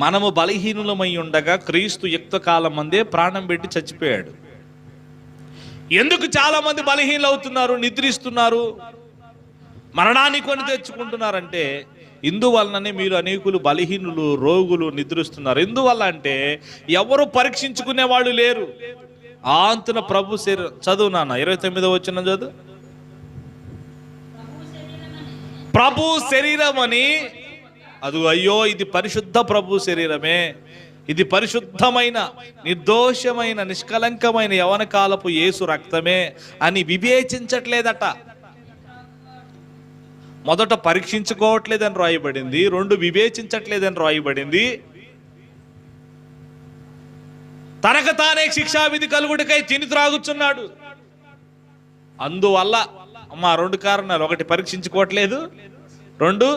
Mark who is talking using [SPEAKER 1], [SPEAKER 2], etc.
[SPEAKER 1] మనము బలహీనులమై ఉండగా క్రీస్తు యుక్త కాలం మందే ప్రాణం పెట్టి చచ్చిపోయాడు. ఎందుకు చాలా మంది బలహీనలు అవుతున్నారు, నిద్రిస్తున్నారు, మరణాన్ని కొని తెచ్చుకుంటున్నారంటే ఇందువలననే మీరు అనేకులు బలహీనులు, రోగులు నిద్రిస్తున్నారు. ఎందువల్ల అంటే ఎవరు పరీక్షించుకునే వాళ్ళు లేరు. ఆంతున ప్రభు శరీరం, చదువు నాన్న 29వ వచనం చదువు. ప్రభు శరీరం అని, అది అయ్యో ఇది పరిశుద్ధ ప్రభు శరీరమే, ఇది పరిశుద్ధమైన నిర్దోషమైన నిష్కలంకమైన యవన కాలపు యేసు రక్తమే అని వివేచించట్లేదట. మొదట పరీక్షించుకోవట్లేదని రాయబడింది, 2 వివేచించట్లేదని రాయబడింది. తనకు తానే శిక్షావిధి కలుగుడికై తిని త్రాగుచున్నాడు. అందువల్ల 2 కారణాలు: 1 పరీక్షించుకోవట్లేదు, 2